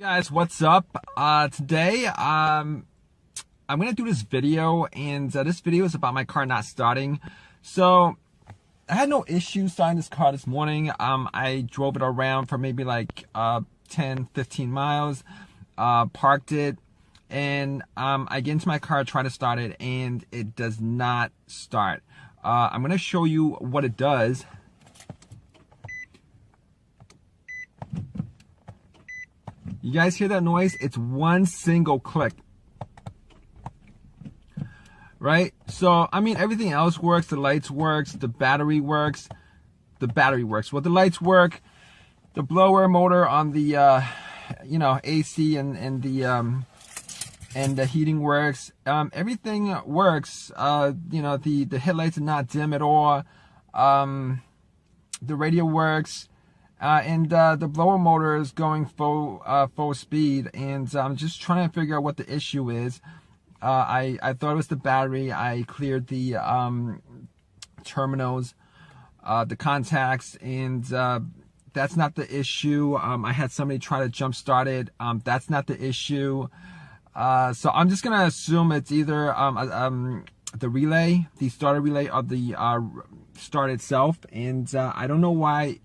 Guys, what's up? Today I'm gonna do this video, and this video is about my car not starting. So I had no issues starting this car this morning. I drove it around for maybe like 10-15 miles, parked it, and I get into my car, try to start it, and it does not start. I'm gonna show you what it does. You guys hear that noise? It's one single click, right? So, I mean, everything else works. The lights works, the battery works. Well, the lights work, the blower motor on the, AC and the heating works. Everything works. The headlights are not dim at all. The radio works. And the blower motor is going full speed, and I'm just trying to figure out what the issue is. I thought it was the battery. I cleared the terminals, the contacts, and that's not the issue. I had somebody try to jump start it. That's not the issue. So I'm just gonna assume it's either the relay, the starter relay, or the start itself, and I don't know why.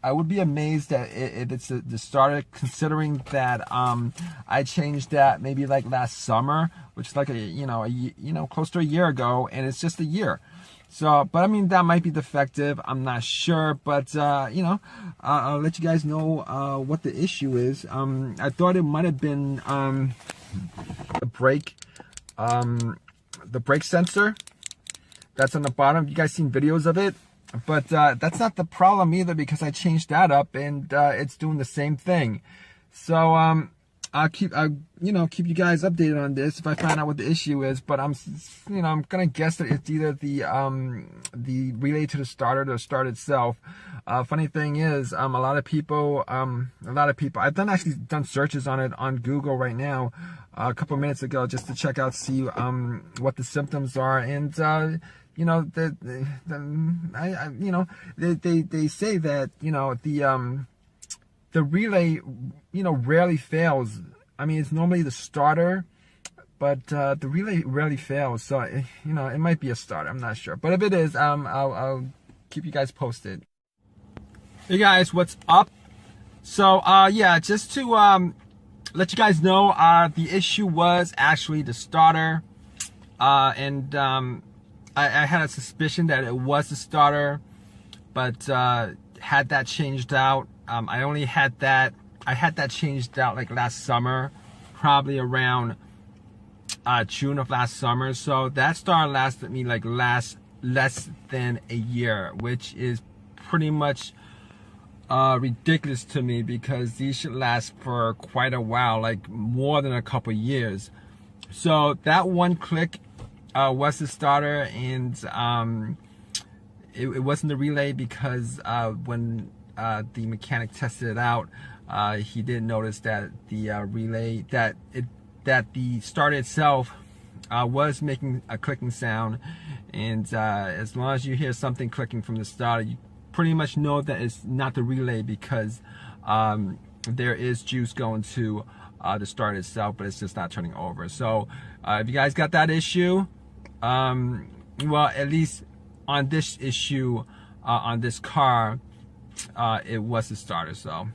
I would be amazed that if it's the starter, considering that I changed that maybe like last summer, which is like close to a year ago, and it's just a year. So, but I mean, that might be defective. I'm not sure, but I'll let you guys know what the issue is. I thought it might have been the brake sensor that's on the bottom. You guys seen videos of it, but that's not the problem either, because I changed that up and it's doing the same thing. So I'll keep you guys updated on this if I find out what the issue is. But I'm gonna guess that it's either the relay to the starter or the start itself. Funny thing is, a lot of people, I've actually done searches on it on Google right now, a couple minutes ago, just to check out, see what the symptoms are, and they say that the relay rarely fails. I mean, it's normally the starter, but the relay rarely fails. So it might be a starter. I'm not sure, but if it is, I'll keep you guys posted. Hey guys, what's up? So yeah, just to let you guys know, the issue was actually the starter, and I had a suspicion that it was the starter, but had that changed out. I had that changed out like last summer, probably around June of last summer. So that starter lasted me like less than a year, which is pretty much ridiculous to me, because these should last for quite a while, like more than a couple years. So that one click was the starter, and it wasn't the relay, because when the mechanic tested it out, he didn't notice that the relay, that the starter itself was making a clicking sound. And as long as you hear something clicking from the starter, you pretty much know that it's not the relay, because there is juice going to the starter itself, but it's just not turning over. So if you guys got that issue, well, at least on this issue, on this car, it was the starter. So